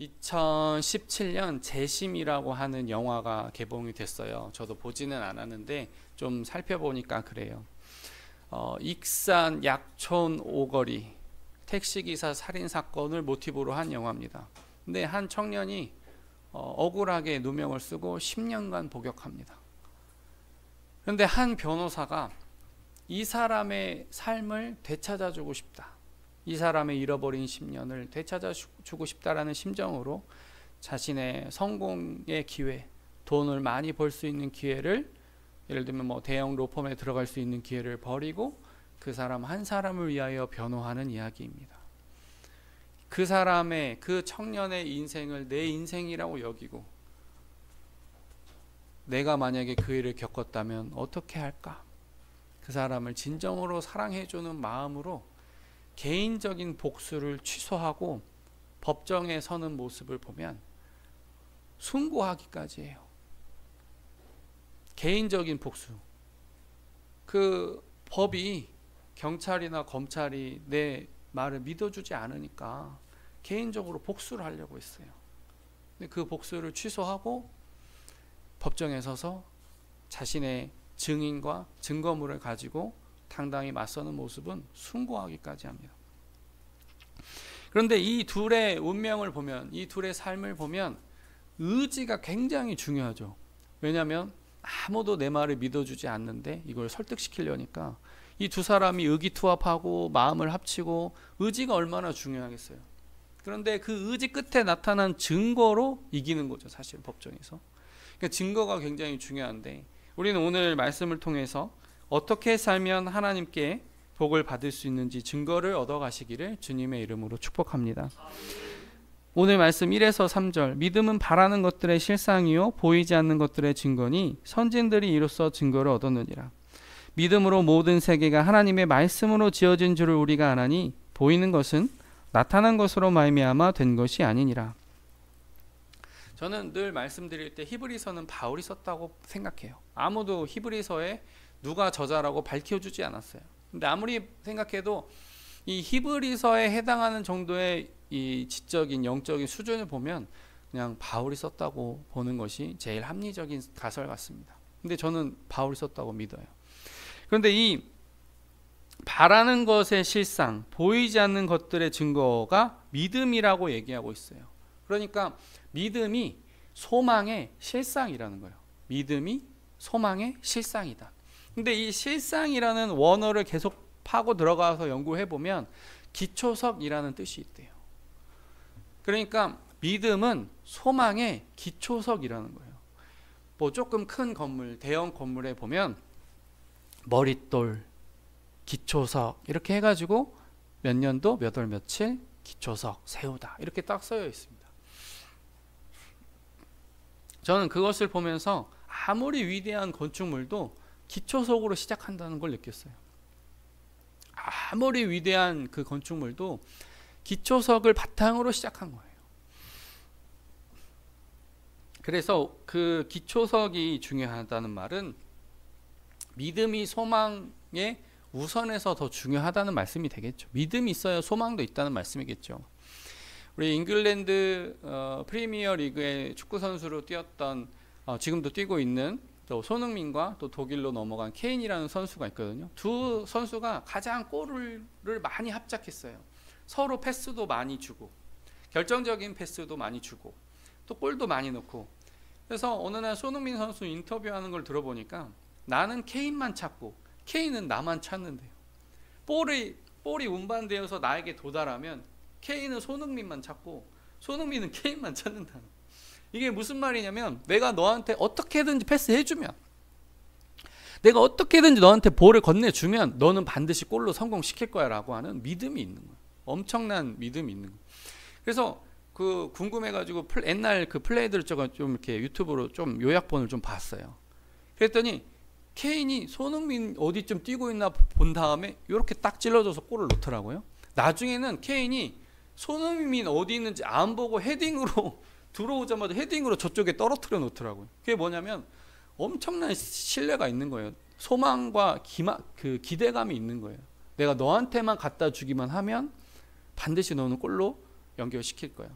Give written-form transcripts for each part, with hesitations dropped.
2017년 재심이라고 하는 영화가 개봉이 됐어요. 저도 보지는 않았는데 좀 살펴보니까 그래요. 익산 약촌 오거리 택시기사 살인사건을 모티브로 한 영화입니다. 근데 한 청년이 억울하게 누명을 쓰고 10년간 복역합니다. 그런데 한 변호사가 이 사람의 삶을 되찾아주고 싶다, 이 사람의 잃어버린 10년을 되찾아주고 싶다라는 심정으로 자신의 성공의 기회, 돈을 많이 벌 수 있는 기회를, 예를 들면 뭐 대형 로펌에 들어갈 수 있는 기회를 버리고 그 사람 한 사람을 위하여 변호하는 이야기입니다. 그 사람의, 그 청년의 인생을 내 인생이라고 여기고 내가 만약에 그 일을 겪었다면 어떻게 할까? 그 사람을 진정으로 사랑해주는 마음으로 개인적인 복수를 취소하고 법정에 서는 모습을 보면 숭고하기까지 해요. 개인적인 복수. 그 법이, 경찰이나 검찰이 내 말을 믿어주지 않으니까 개인적으로 복수를 하려고 했어요. 근데 그 복수를 취소하고 법정에 서서 자신의 증인과 증거물을 가지고 당당히 맞서는 모습은 숭고하기까지 합니다. 그런데 이 둘의 운명을 보면, 이 둘의 삶을 보면 의지가 굉장히 중요하죠. 왜냐하면 아무도 내 말을 믿어주지 않는데 이걸 설득시키려니까 이 두 사람이 의기투합하고 마음을 합치고, 의지가 얼마나 중요하겠어요. 그런데 그 의지 끝에 나타난 증거로 이기는 거죠, 사실 법정에서. 그러니까 증거가 굉장히 중요한데, 우리는 오늘 말씀을 통해서 어떻게 살면 하나님께 복을 받을 수 있는지 증거를 얻어가시기를 주님의 이름으로 축복합니다. 오늘 말씀 1에서 3절, 믿음은 바라는 것들의 실상이요 보이지 않는 것들의 증거니 선진들이 이로써 증거를 얻었느니라. 믿음으로 모든 세계가 하나님의 말씀으로 지어진 줄을 우리가 아나니 보이는 것은 나타난 것으로 말미암아 된 것이 아니니라. 저는 늘 말씀드릴 때 히브리서는 바울이 썼다고 생각해요. 아무도 히브리서에 누가 저자라고 밝혀주지 않았어요. 근데 아무리 생각해도 이 히브리서에 해당하는 정도의 이 지적인 영적인 수준을 보면 그냥 바울이 썼다고 보는 것이 제일 합리적인 가설 같습니다. 근데 저는 바울이 썼다고 믿어요. 그런데 이 바라는 것의 실상, 보이지 않는 것들의 증거가 믿음이라고 얘기하고 있어요. 그러니까 믿음이 소망의 실상이라는 거예요. 믿음이 소망의 실상이다. 근데 이 실상이라는 원어를 계속 파고 들어가서 연구해 보면 기초석이라는 뜻이 있대요. 그러니까 믿음은 소망의 기초석이라는 거예요. 뭐 조금 큰 건물, 대형 건물에 보면 머릿돌, 기초석 이렇게 해가지고 몇 년도 몇 월 며칠 기초석 세우다 이렇게 딱 써여 있습니다. 저는 그것을 보면서 아무리 위대한 건축물도 기초석으로 시작한다는 걸 느꼈어요. 아무리 위대한 그 건축물도 기초석을 바탕으로 시작한 거예요. 그래서 그 기초석이 중요하다는 말은 믿음이 소망에 우선에서 더 중요하다는 말씀이 되겠죠. 믿음이 있어야 소망도 있다는 말씀이겠죠. 우리 잉글랜드 프리미어 리그의 축구 선수로 뛰었던 지금도 뛰고 있는 또 손흥민과 또 독일로 넘어간 케인이라는 선수가 있거든요. 두 선수가 가장 골을 많이 합작했어요. 서로 패스도 많이 주고 결정적인 패스도 많이 주고 또 골도 많이 넣고. 그래서 어느 날 손흥민 선수 인터뷰하는 걸 들어보니까 나는 케인만 찾고 케인은 나만 찾는데요. 볼이 운반되어서 나에게 도달하면 케인은 손흥민만 찾고 손흥민은 케인만 찾는다는. 이게 무슨 말이냐면 내가 너한테 어떻게든지 패스해주면, 내가 어떻게든지 너한테 볼을 건네주면 너는 반드시 골로 성공시킬 거야 라고 하는 믿음이 있는 거예요. 엄청난 믿음이 있는 거예요. 그래서 그 궁금해가지고 옛날 그 플레이들을 좀 이렇게 유튜브로 좀 요약본을 좀 봤어요. 그랬더니 케인이 손흥민 어디쯤 뛰고 있나 본 다음에 이렇게 딱 찔러줘서 골을 넣더라고요. 나중에는 케인이 손흥민 어디 있는지 안 보고 헤딩으로 들어오자마자 헤딩으로 저쪽에 떨어뜨려 놓더라고요. 그게 뭐냐면 엄청난 신뢰가 있는 거예요. 소망과 그 기대감이 있는 거예요. 내가 너한테만 갖다 주기만 하면 반드시 너는 골로 연결시킬 거야.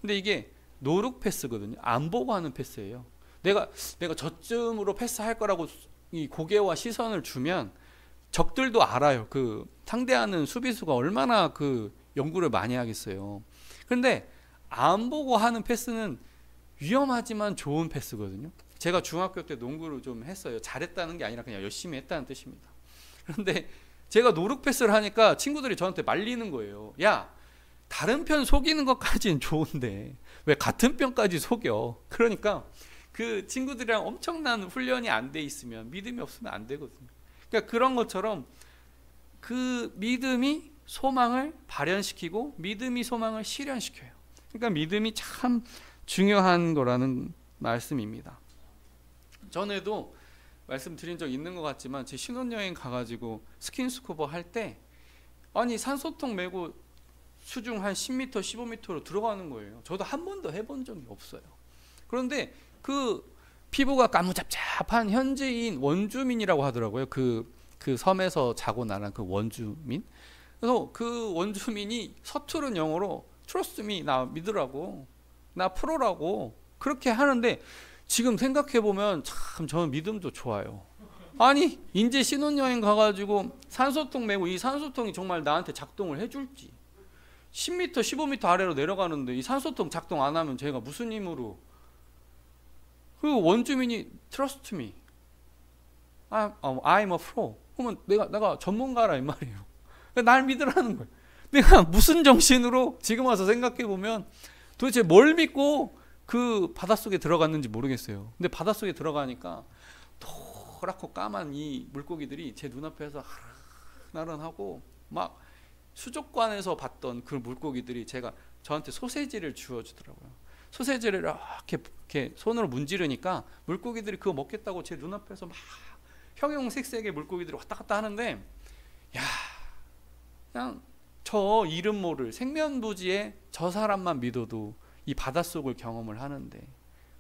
근데 이게 노룩 패스거든요. 안 보고 하는 패스예요. 내가 저쯤으로 패스할 거라고 이 고개와 시선을 주면 적들도 알아요. 그 상대하는 수비수가 얼마나 그 연구를 많이 하겠어요. 그런데 안 보고 하는 패스는 위험하지만 좋은 패스거든요. 제가 중학교 때 농구를 좀 했어요. 잘했다는 게 아니라 그냥 열심히 했다는 뜻입니다. 그런데 제가 노룩 패스를 하니까 친구들이 저한테 말리는 거예요. 야, 다른 편 속이는 것까지는 좋은데 왜 같은 편까지 속여? 그러니까 그 친구들이랑 엄청난 훈련이 안 돼 있으면, 믿음이 없으면 안 되거든요. 그러니까 그런 것처럼 그 믿음이 소망을 발현시키고 믿음이 소망을 실현시켜요. 그러니까 믿음이 참 중요한 거라는 말씀입니다. 전에도 말씀드린 적 있는 것 같지만 제 신혼여행 가가지고 스킨스쿠버 할 때 아니 산소통 메고 수중 한 10m, 15m로 들어가는 거예요. 저도 한 번도 해본 적이 없어요. 그런데 그 피부가 까무잡잡한 현지인 원주민이라고 하더라고요. 그 섬에서 자고 나란 그 원주민. 그래서 그 원주민이 서투른 영어로 Trust me, 나 믿으라고, 나 프로라고 그렇게 하는데 지금 생각해보면 참 저는 믿음도 좋아요. 아니 이제 신혼여행 가가지고 산소통 메고 이 산소통이 정말 나한테 작동을 해줄지, 10m, 15m 아래로 내려가는데 이 산소통 작동 안 하면 제가 무슨 힘으로. 그 원주민이 Trust me, I'm a pro. 그러면 내가 전문가라 이 말이에요. 날 믿으라는 거예요. 내가 무슨 정신으로 지금 와서 생각해 보면 도대체 뭘 믿고 그 바닷속에 들어갔는지 모르겠어요. 근데 바닷속에 들어가니까 노랗고 까만 이 물고기들이 제 눈앞에서 나른하고 막 수족관에서 봤던 그 물고기들이 저한테 소세지를 주워주더라고요. 소세지를 이렇게 손으로 문지르니까 물고기들이 그거 먹겠다고 제 눈앞에서 막 형형색색의 물고기들이 왔다 갔다 하는데, 야, 그냥 저 이름 모를 생면부지의 저 사람만 믿어도 이 바닷속을 경험을 하는데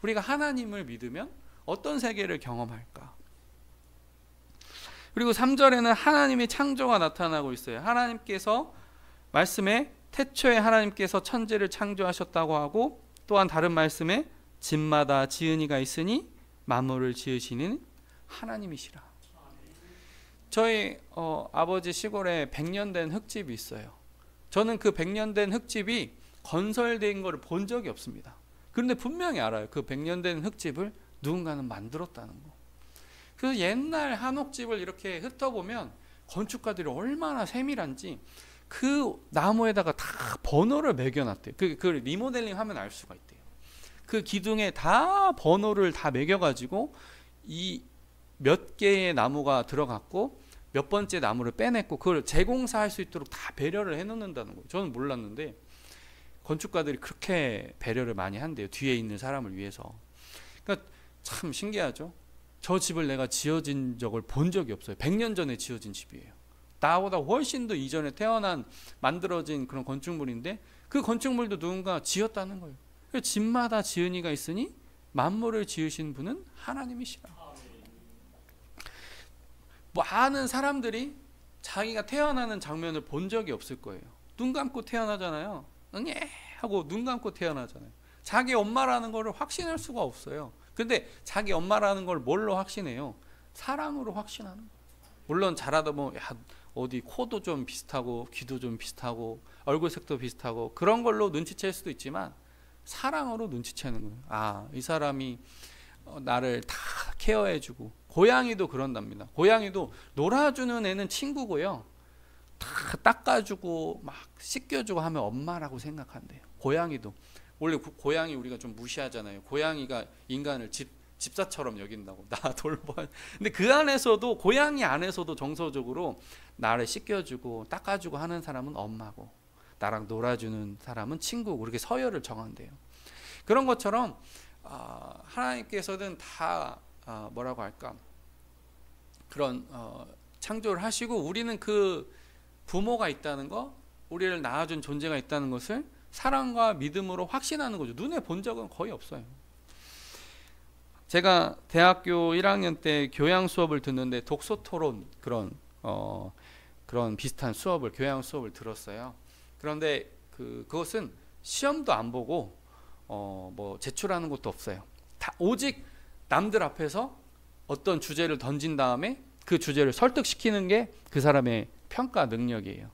우리가 하나님을 믿으면 어떤 세계를 경험할까? 그리고 3절에는 하나님의 창조가 나타나고 있어요. 하나님께서 말씀에 태초에 하나님께서 천지를 창조하셨다고 하고, 또한 다른 말씀에 집마다 지은이가 있으니 만물을 지으시는 하나님이시라. 저희 아버지 시골에 100년 된 흙집이 있어요. 저는 그 100년 된 흙집이 건설된 거를 본 적이 없습니다. 그런데 분명히 알아요. 그 100년 된 흙집을 누군가는 만들었다는 거. 그래서 옛날 한옥집을 이렇게 훑어보면 건축가들이 얼마나 세밀한지 그 나무에다가 다 번호를 매겨놨대요. 그 리모델링 하면 알 수가 있대요. 그 기둥에 다 번호를 다 매겨가지고 이 몇 개의 나무가 들어갔고 몇 번째 나무를 빼냈고 그걸 재공사할 수 있도록 다 배려를 해놓는다는 거예요. 저는 몰랐는데 건축가들이 그렇게 배려를 많이 한대요. 뒤에 있는 사람을 위해서. 그러니까 참 신기하죠. 저 집을 내가 지어진 적을 본 적이 없어요. 100년 전에 지어진 집이에요. 나보다 훨씬 더 이전에 만들어진 그런 건축물인데 그 건축물도 누군가 지었다는 거예요. 집마다 지은이가 있으니 만물을 지으신 분은 하나님이시라. 많은 사람들이 자기가 태어나는 장면을 본 적이 없을 거예요. 눈 감고 태어나잖아요. 응애 하고 눈 감고 태어나잖아요. 자기 엄마라는 걸 확신할 수가 없어요. 근데 자기 엄마라는 걸 뭘로 확신해요? 사랑으로 확신하는 거예요. 물론 자라다 보면 어디 코도 좀 비슷하고 귀도 좀 비슷하고 얼굴색도 비슷하고 그런 걸로 눈치챌 수도 있지만 사랑으로 눈치채는 거예요. 이 사람이 나를 다 케어해주고. 고양이도 그런답니다. 고양이도 놀아주는 애는 친구고요, 다 닦아주고 막 씻겨주고 하면 엄마라고 생각한대요. 고양이도. 원래 고양이 우리가 좀 무시하잖아요. 고양이가 인간을 집사처럼 여긴다고. 나 돌봐. 근데 그 안에서도, 고양이 안에서도 정서적으로 나를 씻겨주고 닦아주고 하는 사람은 엄마고, 나랑 놀아주는 사람은 친구고, 그렇게 서열을 정한대요. 그런 것처럼 하나님께서는 다 뭐라고 할까, 그런 창조를 하시고 우리는 그 부모가 있다는 거, 우리를 낳아준 존재가 있다는 것을 사랑과 믿음으로 확신하는 거죠. 눈에 본 적은 거의 없어요. 제가 대학교 1학년 때 교양 수업을 듣는데 독서 토론 그런 비슷한 수업을, 교양 수업을 들었어요. 그런데 그것은 시험도 안 보고 뭐 제출하는 것도 없어요. 다 오직 남들 앞에서 어떤 주제를 던진 다음에 그 주제를 설득시키는 게 그 사람의 평가 능력이에요.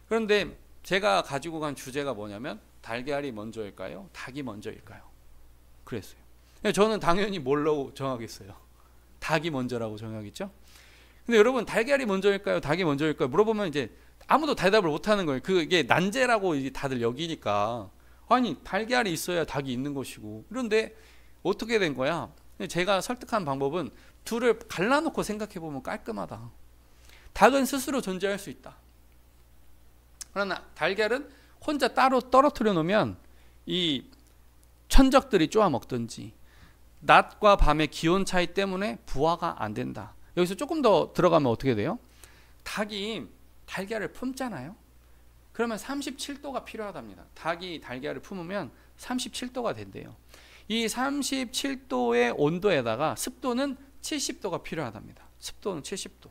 그런데 제가 가지고 간 주제가 뭐냐면 달걀이 먼저일까요? 닭이 먼저일까요? 그랬어요. 저는 당연히 뭘로 정하겠어요? 닭이 먼저라고 정하겠죠? 근데 여러분 달걀이 먼저일까요? 닭이 먼저일까요? 물어보면 이제 아무도 대답을 못하는 거예요. 그게 난제라고 다들 여기니까. 아니 달걀이 있어야 닭이 있는 것이고. 그런데 어떻게 된 거야? 제가 설득한 방법은 둘을 갈라놓고 생각해보면 깔끔하다. 닭은 스스로 존재할 수 있다. 그러나 달걀은 혼자 따로 떨어뜨려 놓으면 이 천적들이 쪼아 먹든지 낮과 밤의 기온 차이 때문에 부화가 안 된다. 여기서 조금 더 들어가면 어떻게 돼요? 닭이 달걀을 품잖아요. 그러면 37도가 필요하답니다. 닭이 달걀을 품으면 37도가 된대요. 이 37도의 온도에다가 습도는 70도가 필요하답니다. 습도는 70도.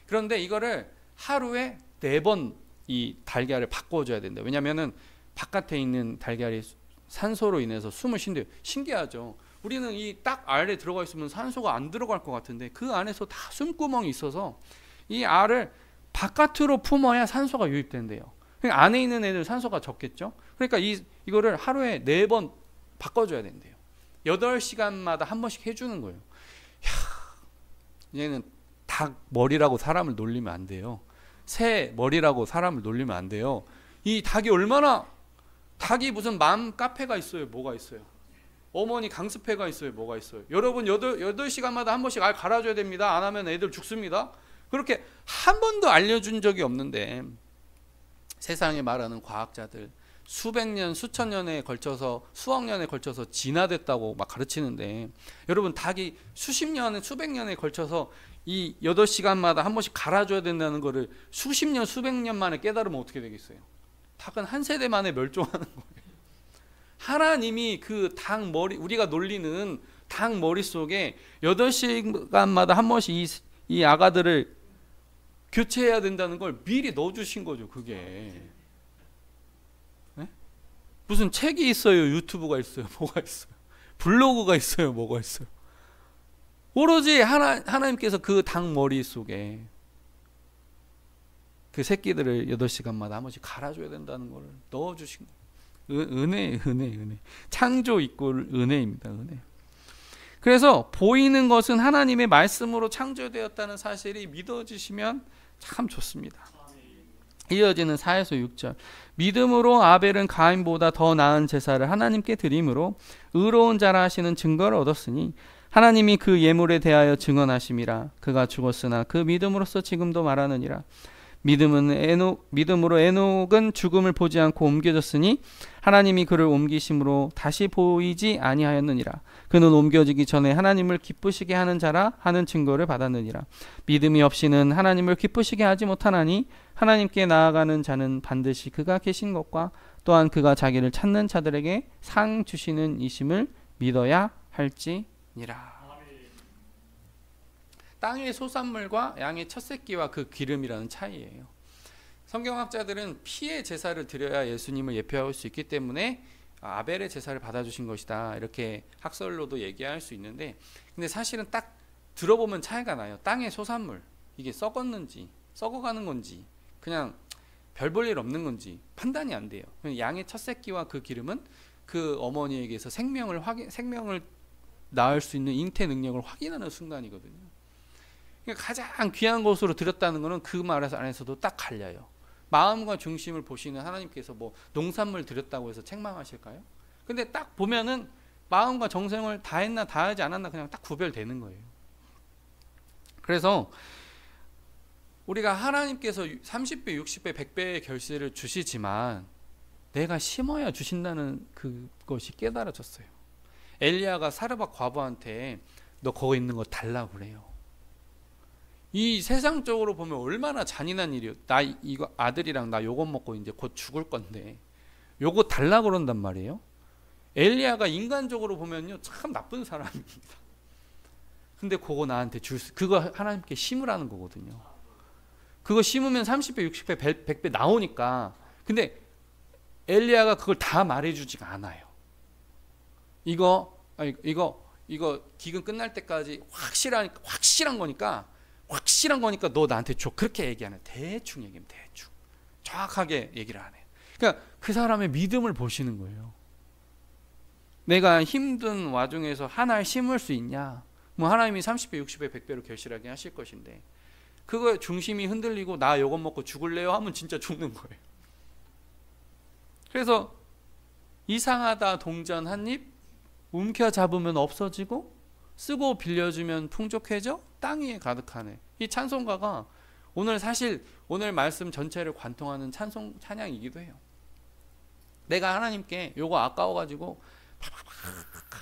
그런데 이거를 하루에 4번 이 달걀을 바꿔줘야 된다. 왜냐하면 바깥에 있는 달걀이 산소로 인해서 숨을 쉰대요. 신기하죠. 우리는 이 딱 알에 들어가 있으면 산소가 안 들어갈 것 같은데 그 안에서 다 숨구멍이 있어서 이 알을 바깥으로 품어야 산소가 유입된대요. 그러니까 안에 있는 애들 산소가 적겠죠. 그러니까 이거를 하루에 4번 바꿔줘야 된대요. 8시간마다 한 번씩 해주는 거예요. 얘는 닭 머리라고 사람을 놀리면 안 돼요. 새 머리라고 사람을 놀리면 안 돼요. 이 닭이 얼마나, 닭이 무슨 맘 카페가 있어요? 뭐가 있어요? 어머니 강습회가 있어요? 뭐가 있어요? 여러분 8시간마다 한 번씩 알 갈아줘야 됩니다. 안 하면 애들 죽습니다. 그렇게 한 번도 알려준 적이 없는데 세상에 말하는 과학자들 수백 년, 수천 년에 걸쳐서, 수억 년에 걸쳐서 진화됐다고 막 가르치는데 여러분 닭이 수십 년, 수백 년에 걸쳐서 이 8시간마다 한 번씩 갈아줘야 된다는 거를 수십 년, 수백 년 만에 깨달으면 어떻게 되겠어요? 닭은 한 세대 만에 멸종하는 거예요. 하나님이 그 닭 머리, 우리가 놀리는 닭 머릿속에 8시간마다 한 번씩 이 아가들을 교체해야 된다는 걸 미리 넣어주신 거죠. 그게 네? 무슨 책이 있어요? 유튜브가 있어요? 뭐가 있어요? 블로그가 있어요? 뭐가 있어요? 오로지 하나님께서 그 닭 머릿속에 그 새끼들을 8시간마다 한 번씩 갈아줘야 된다는 걸 넣어주신 거예요. 은혜. 창조 이꼴 은혜입니다. 은혜. 그래서 보이는 것은 하나님의 말씀으로 창조되었다는 사실이 믿어지시면 참 좋습니다. 이어지는 4에서 6절. 믿음으로 아벨은 가인보다 더 나은 제사를 하나님께 드림으로 의로운 자라 하시는 증거를 얻었으니 하나님이 그 예물에 대하여 증언하심이라. 그가 죽었으나 그 믿음으로써 지금도 말하느니라. 믿음으로 에녹은 죽음을 보지 않고 옮겨졌으니 하나님이 그를 옮기심으로 다시 보이지 아니하였느니라. 그는 옮겨지기 전에 하나님을 기쁘시게 하는 자라 하는 증거를 받았느니라. 믿음이 없이는 하나님을 기쁘시게 하지 못하나니 하나님께 나아가는 자는 반드시 그가 계신 것과 또한 그가 자기를 찾는 자들에게 상 주시는 이심을 믿어야 할지니라. 땅의 소산물과 양의 첫 새끼와 그 기름이라는 차이예요. 성경학자들은 피의 제사를 드려야 예수님을 예표할 수 있기 때문에 아벨의 제사를 받아주신 것이다 이렇게 학설로도 얘기할 수 있는데, 근데 사실은 딱 들어보면 차이가 나요. 땅의 소산물, 이게 썩었는지 썩어가는 건지 그냥 별 볼 일 없는 건지 판단이 안 돼요. 양의 첫 새끼와 그 기름은 그 어머니에게서 생명을 낳을 수 있는 잉태 능력을 확인하는 순간이거든요. 그러니까 가장 귀한 것으로 드렸다는 것은 그 말 안에서도 딱 갈려요. 마음과 중심을 보시는 하나님께서 뭐 농산물 드렸다고 해서 책망하실까요? 근데 딱 보면은 마음과 정성을 다했나 다하지 않았나 그냥 딱 구별되는 거예요. 그래서 우리가 하나님께서 30배, 60배, 100배의 결실을 주시지만 내가 심어야 주신다는 그것이 깨달아졌어요. 엘리야가 사르밧 과부한테 너 거기 있는 거 달라고 그래요. 이 세상적으로 보면 얼마나 잔인한 일이에요. 나 이거 아들이랑 나 요거 먹고 이제 곧 죽을 건데 요거 달라 그런단 말이에요. 엘리야가 인간적으로 보면요 참 나쁜 사람입니다. 근데 그거 나한테 그거 하나님께 심으라는 거거든요. 그거 심으면 30배, 60배, 100배 나오니까. 근데 엘리야가 그걸 다 말해주지가 않아요. 이거 기근 끝날 때까지 확실한 거니까 너 나한테 줘. 그렇게 얘기 안 해. 대충 얘기하면 대충. 정확하게 얘기를 안 해. 그러니까 그 사람의 믿음을 보시는 거예요. 내가 힘든 와중에서 하나를 심을 수 있냐? 뭐 하나님이 30배, 60배, 100배로 결실하게 하실 것인데 그거에 중심이 흔들리고 나 요것 먹고 죽을래요? 하면 진짜 죽는 거예요. 그래서 이상하다 동전 한 입 움켜잡으면 없어지고 쓰고 빌려주면 풍족해져 땅 위에 가득하네. 이 찬송가가 오늘 말씀 전체를 관통하는 찬양이기도 해요. 내가 하나님께 요거 아까워가지고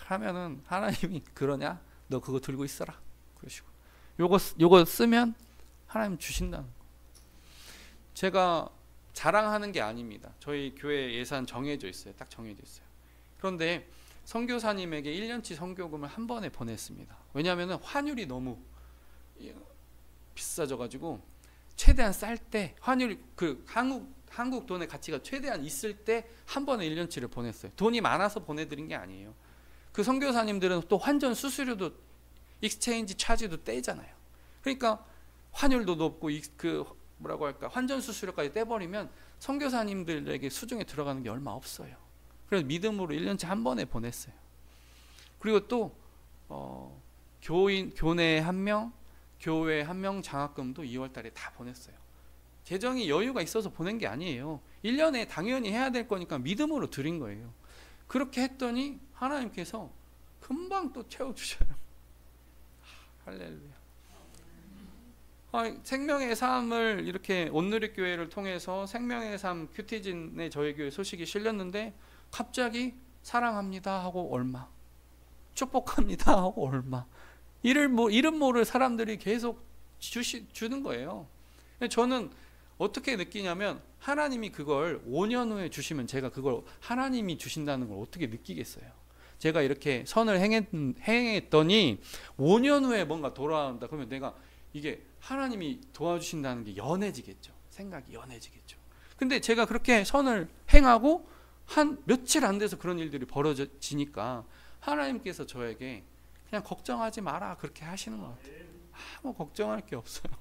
하면은 하나님이 그러냐? 너 그거 들고 있어라. 그러시고 요거 쓰면 하나님 주신다는 거. 제가 자랑하는 게 아닙니다. 저희 교회 예산 정해져 있어요. 딱 정해져 있어요. 그런데 선교사님에게 1년치 선교금을 한 번에 보냈습니다. 왜냐하면 환율이 너무 비싸져가지고 최대한 쌀 때 환율이 한국 돈의 가치가 최대한 있을 때 한 번에 1년치를 보냈어요. 돈이 많아서 보내드린 게 아니에요. 그 선교사님들은 또 환전 수수료도 익스체인지 차지도 떼잖아요. 그러니까 환율도 높고 환전 수수료까지 떼버리면 선교사님들에게 수중에 들어가는 게 얼마 없어요. 그래서 믿음으로 1년치 한 번에 보냈어요. 그리고 또 교내 1명, 교회 1명 장학금도 2월 달에 다 보냈어요. 재정이 여유가 있어서 보낸 게 아니에요. 1년에 당연히 해야 될 거니까 믿음으로 드린 거예요. 그렇게 했더니 하나님께서 금방 또 채워주셔요. 할렐루야. 생명의 삶을 이렇게 온누리교회를 통해서 생명의 삶 큐티진에 저희 교회 소식이 실렸는데 갑자기 사랑합니다 하고 얼마, 축복합니다 하고 얼마, 이름 모를 사람들이 계속 주는 거예요. 저는 어떻게 느끼냐면 하나님이 그걸 5년 후에 주시면 제가 그걸 하나님이 주신다는 걸 어떻게 느끼겠어요. 제가 이렇게 선을 행했더니 5년 후에 뭔가 돌아온다 그러면 내가 이게 하나님이 도와주신다는 게 연해지겠죠. 생각이 연해지겠죠. 근데 제가 그렇게 선을 행하고 한 며칠 안 돼서 그런 일들이 벌어지니까 하나님께서 저에게 그냥 걱정하지 마라 그렇게 하시는 것 같아요. 아무 걱정할 게 없어요.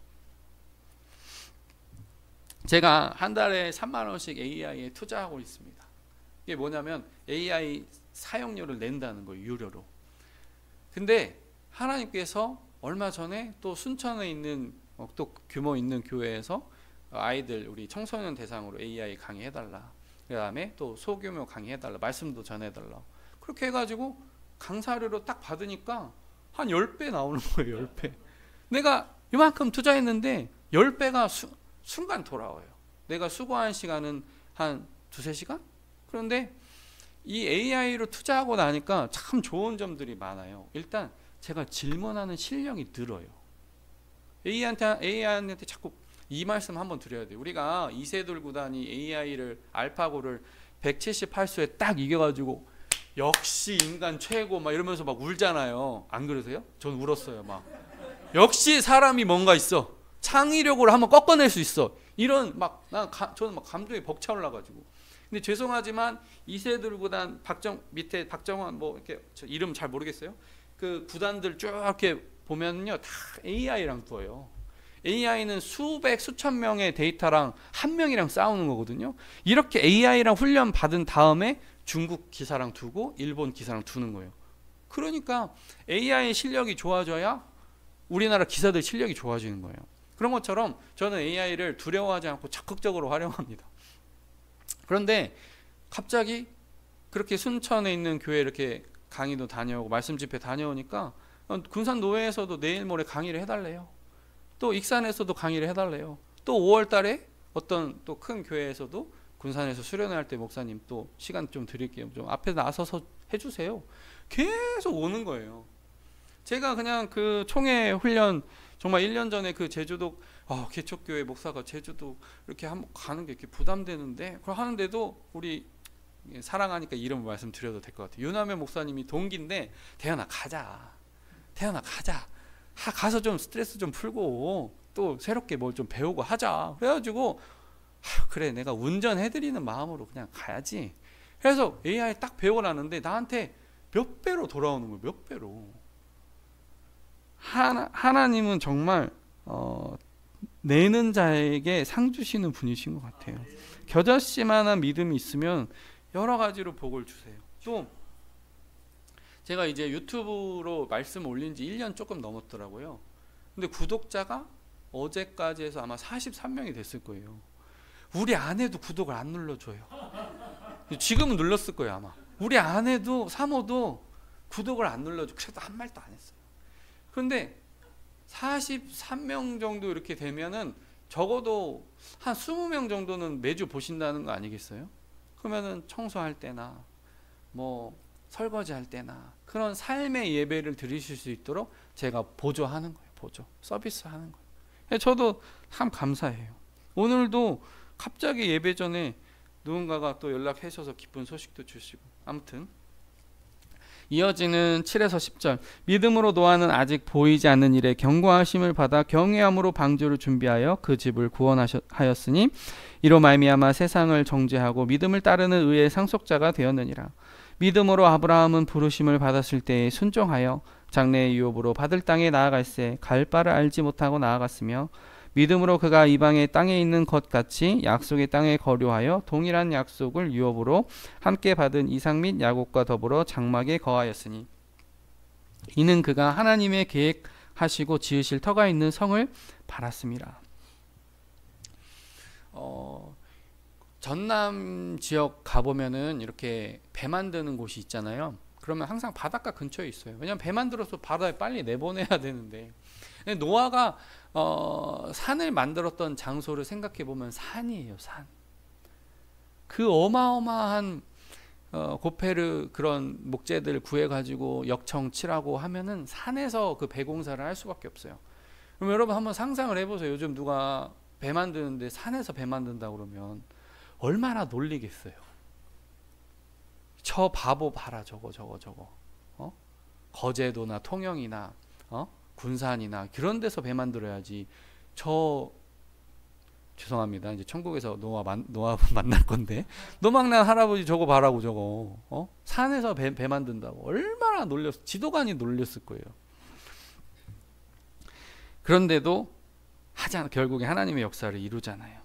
제가 한 달에 3만 원씩 AI에 투자하고 있습니다. 이게 뭐냐면 AI 사용료를 낸다는 거예요. 유료로. 근데 하나님께서 얼마 전에 또 순천에 있는 또 규모 있는 교회에서 아이들 우리 청소년 대상으로 AI 강의해달라. 그 다음에 또 소규모 강의해달라. 말씀도 전해달라. 그렇게 해가지고 강사료로 딱 받으니까 한 10배 나오는 거예요. 10배. 내가 이만큼 투자했는데 10배가 순간 돌아와요. 내가 수고한 시간은 한 2-3시간? 그런데 이 AI로 투자하고 나니까 참 좋은 점들이 많아요. 일단 제가 질문하는 실력이 늘어요. AI한테 자꾸 이 말씀 한번 드려야 돼요. 우리가 이세돌 구단이 AI를 알파고를 178수에 딱 이겨가지고 역시 인간 최고 막 이러면서 막 울잖아요. 안 그러세요? 전 울었어요. 막 역시 사람이 뭔가 있어. 창의력으로 한번 꺾어낼 수 있어. 이런 저는 막 감정이 벅차올라가지고. 근데 죄송하지만 이세돌 구단 밑에 박정원 뭐 이렇게 저 이름 잘 모르겠어요. 그 구단들 쭉 이렇게 보면요 다 AI랑 둬요. AI는 수천 명의 데이터랑 한 명이랑 싸우는 거거든요. 이렇게 AI랑 훈련 받은 다음에 중국 기사랑 두고 일본 기사랑 두는 거예요. 그러니까 AI 실력이 좋아져야 우리나라 기사들 실력이 좋아지는 거예요. 그런 것처럼 저는 AI를 두려워하지 않고 적극적으로 활용합니다. 그런데 갑자기 그렇게 순천에 있는 교회 이렇게 강의도 다녀오고 말씀 집회 다녀오니까 군산 노회에서도 내일 모레 강의를 해달래요. 또 익산에서도 강의를 해달래요. 또 5월 달에 어떤 또 큰 교회에서도 군산에서 수련회 할 때 목사님 또 시간 좀 드릴게요. 좀 앞에 나서서 해주세요. 계속 오는 거예요. 제가 그냥 그 총회 훈련 정말 1년 전에 그 제주도 개척교회 목사가 제주도 이렇게 한번 가는 게 이렇게 부담되는데 그걸 하는데도 우리 사랑하니까 이름 말씀드려도 될 것 같아요. 윤하매 목사님이 동기인데 대현아 가자. 가서 좀 스트레스 좀 풀고 또 새롭게 뭘 좀 배우고 하자. 그래가지고 그래 내가 운전해드리는 마음으로 그냥 가야지. 그래서 AI 딱 배워놨는데 나한테 몇 배로 돌아오는 거예요. 몇 배로. 하나님은 정말 내는 자에게 상 주시는 분이신 것 같아요. 겨자씨만한 믿음이 있으면 여러 가지로 복을 주세요. 또 제가 이제 유튜브로 말씀 올린 지 1년 조금 넘었더라고요. 근데 구독자가 어제까지 해서 아마 43명이 됐을 거예요. 우리 아내도 구독을 안 눌러줘요. 지금은 눌렀을 거예요 아마. 우리 아내도 사모도 구독을 안 눌러줘. 그래도 한 말도 안 했어요. 그런데 43명 정도 이렇게 되면은 적어도 한 20명 정도는 매주 보신다는 거 아니겠어요? 그러면은 청소할 때나 뭐 설거지할 때나 그런 삶의 예배를 드리실 수 있도록 제가 보조하는 거예요. 보조 서비스하는 거예요. 저도 참 감사해요. 오늘도 갑자기 예배 전에 누군가가 또 연락해 주셔서 기쁜 소식도 주시고. 아무튼 이어지는 7에서 10절. 믿음으로 노아는 아직 보이지 않는 일에 경고하심을 받아 경외함으로 방주를 준비하여 그 집을 구원하였으니 이로 말미암아 세상을 정죄하고 믿음을 따르는 의의 상속자가 되었느니라. 믿음으로 아브라함은 부르심을 받았을 때에 순종하여 장래의 유업으로 받을 땅에 나아갈새 갈 바를 알지 못하고 나아갔으며 믿음으로 그가 이방의 땅에 있는 것 같이 약속의 땅에 거류하여 동일한 약속을 유업으로 함께 받은 이삭 및 야곱과 더불어 장막에 거하였으니 이는 그가 하나님의 계획하시고 지으실 터가 있는 성을 바랐습니다. 전남 지역 가보면은 이렇게 배 만드는 곳이 있잖아요. 그러면 항상 바닷가 근처에 있어요. 왜냐하면 배 만들어서 바다에 빨리 내보내야 되는데, 노아가 산을 만들었던 장소를 생각해 보면 산이에요. 산. 그 어마어마한 고페르 그런 목재들 구해가지고 역청 칠하고 하면은 산에서 그 배공사를 할 수밖에 없어요. 그럼 여러분 한번 상상을 해보세요. 요즘 누가 배 만드는데 산에서 배 만든다 그러면 얼마나 놀리겠어요. 저 바보 봐라 저거 거제도나 통영이나 군산이나 그런 데서 배 만들어야지. 죄송합니다. 이제 천국에서 노아 만날 건데 노망난 할아버지 저거 봐라고 저거 산에서 배 만든다고 얼마나 지도관이 놀렸을 거예요. 그런데도 결국에 하나님의 역사를 이루잖아요.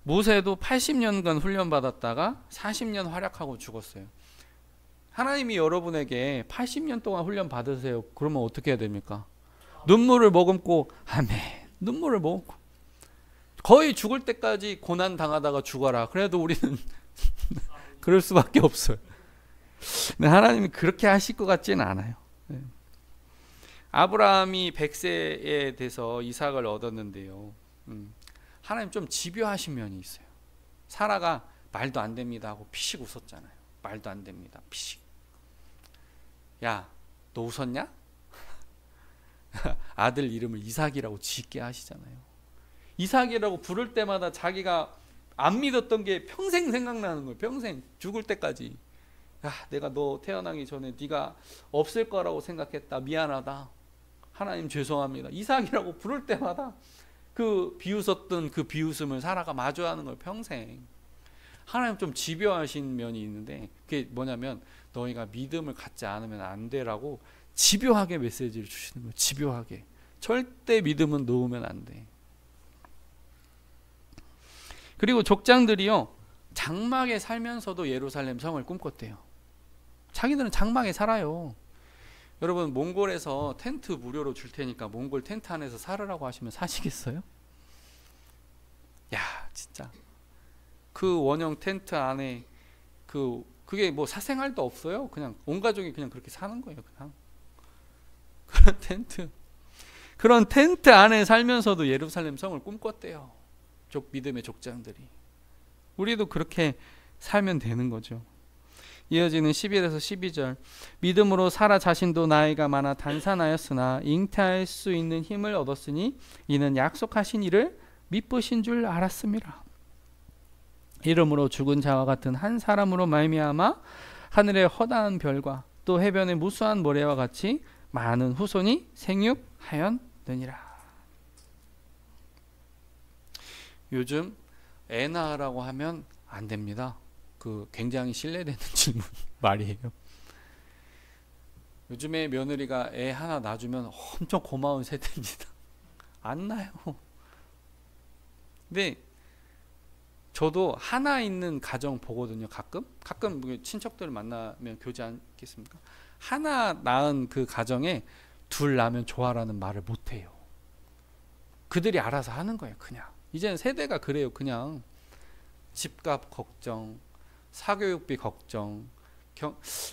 모세도 80년간 훈련받았다가 40년 활약하고 죽었어요. 하나님이 여러분에게 80년 동안 훈련 받으세요. 그러면 어떻게 해야 됩니까? 눈물을 머금고 아멘. 눈물을 머금고 거의 죽을 때까지 고난 당하다가 죽어라. 그래도 우리는 그럴 수밖에 없어요. 근데 하나님이 그렇게 하실 것 같지는 않아요. 아브라함이 100세에 돼서 이삭을 얻었는데요. 하나님 좀 집요하신 면이 있어요. 사라가 말도 안 됩니다 하고 피식 웃었잖아요. 말도 안 됩니다. 피식. 야, 너 웃었냐? 아들 이름을 이삭이라고 짓게 하시잖아요. 이삭이라고 부를 때마다 자기가 안 믿었던 게 평생 생각나는 거예요. 평생 죽을 때까지. 야, 내가 너 태어나기 전에 네가 없을 거라고 생각했다. 미안하다. 하나님 죄송합니다. 이삭이라고 부를 때마다 그 비웃었던 그 비웃음을 사라가 마주하는 걸 평생. 하나님 좀 집요하신 면이 있는데 그게 뭐냐면 너희가 믿음을 갖지 않으면 안 되라고 집요하게 메시지를 주시는 거예요. 집요하게. 절대 믿음은 놓으면 안 돼. 그리고 족장들이요 장막에 살면서도 예루살렘 성을 꿈꿨대요. 자기들은 장막에 살아요. 여러분 몽골에서 텐트 무료로 줄 테니까 몽골 텐트 안에서 살으라고 하시면 사시겠어요? 야 진짜 그 원형 텐트 안에 그게 뭐 사생활도 없어요. 그냥 온 가족이 그냥 그렇게 사는 거예요. 그냥 그런 텐트 안에 살면서도 예루살렘 성을 꿈꿨대요. 믿음의 족장들이. 우리도 그렇게 살면 되는 거죠. 이어지는 11에서 12절. 믿음으로 사라 자신도 나이가 많아 단산하였으나 잉태할 수 있는 힘을 얻었으니 이는 약속하신 이를 미쁘신 줄 알았습니다. 이러므로 죽은 자와 같은 한 사람으로 말미암아 하늘의 허다한 별과 또 해변의 무수한 모래와 같이 많은 후손이 생육하였느니라. 요즘 애 낳으라고 하면 안 됩니다. 그 굉장히 신뢰되는 질문 말이에요. 요즘에 며느리가 애 하나 낳아주면 엄청 고마운 세대입니다. 안 나요. 근데 저도 하나 있는 가정 보거든요. 가끔 친척들을 만나면 교제 않겠습니까? 하나 낳은 그 가정에 둘 낳으면 좋아라는 말을 못해요. 그들이 알아서 하는 거예요. 그냥 이제는 세대가 그래요. 그냥 집값 걱정, 사교육비 걱정.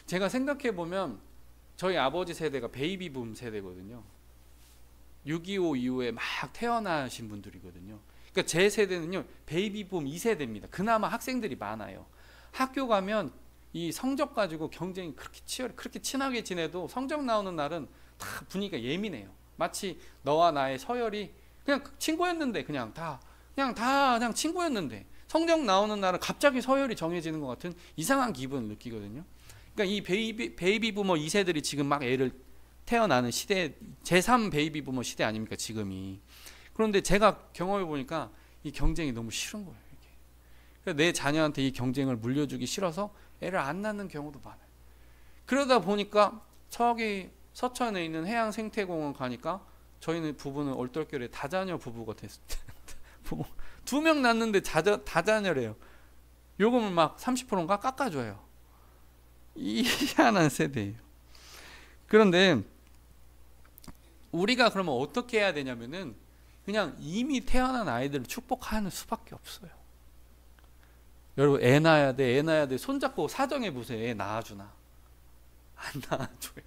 제가 생각해 보면 저희 아버지 세대가 베이비붐 세대거든요. 6.25 이후에 막 태어나신 분들이거든요. 그러니까 제 세대는요, 베이비붐 2세대입니다. 그나마 학생들이 많아요. 학교 가면 이 성적 가지고 경쟁이 그렇게 치열해, 그렇게 친하게 지내도 성적 나오는 날은 다 분위기가 예민해요. 마치 너와 나의 서열이 그냥 친구였는데, 그냥 친구였는데 성적 나오는 날은 갑자기 서열이 정해지는 것 같은 이상한 기분을 느끼거든요. 그러니까 이 베이비부머 2세들이 지금 막 애를 태어나는 시대, 제3 베이비부머 시대 아닙니까 지금이. 그런데 제가 경험해 보니까 이 경쟁이 너무 싫은 거예요. 그러니까 내 자녀한테 이 경쟁을 물려주기 싫어서 애를 안 낳는 경우도 많아요. 그러다 보니까 저기 서천에 있는 해양생태공원 가니까 저희는 부부는 얼떨결에 다자녀 부부가 됐을 때 2명 낳는데 다자녀래요. 요금을 막 30%인가 깎아줘요. 희한한 세대예요. 그런데 우리가 그러면 어떻게 해야 되냐면은 그냥 이미 태어난 아이들을 축복하는 수밖에 없어요. 여러분 애 낳아야 돼. 손잡고 사정해 보세요. 애 낳아주나? 안 낳아줘요.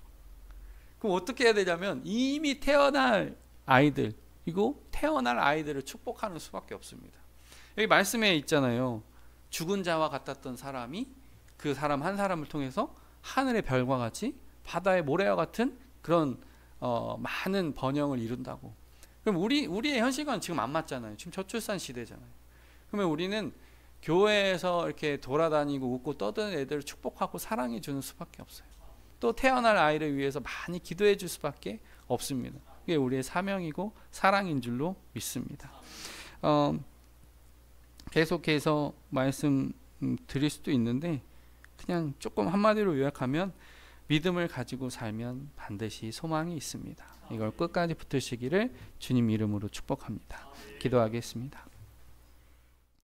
그럼 어떻게 해야 되냐면 이미 태어날 아이들, 그리고 태어날 아이들을 축복하는 수밖에 없습니다. 여기 말씀에 있잖아요. 죽은 자와 같았던 사람이 그 사람 한 사람을 통해서 하늘의 별과 같이 바다의 모래와 같은 그런 많은 번영을 이룬다고. 그럼 우리의 현실과는 지금 안 맞잖아요. 지금 저출산 시대잖아요. 그러면 우리는 교회에서 이렇게 돌아다니고 웃고 떠드는 애들을 축복하고 사랑해 주는 수밖에 없어요. 또 태어날 아이를 위해서 많이 기도해 줄 수밖에 없습니다. 그게 우리의 사명이고 사랑인 줄로 믿습니다. 계속해서 말씀 드릴 수도 있는데 그냥 조금 한마디로 요약하면 믿음을 가지고 살면 반드시 소망이 있습니다. 이걸 끝까지 붙드시기를 주님 이름으로 축복합니다. 기도하겠습니다.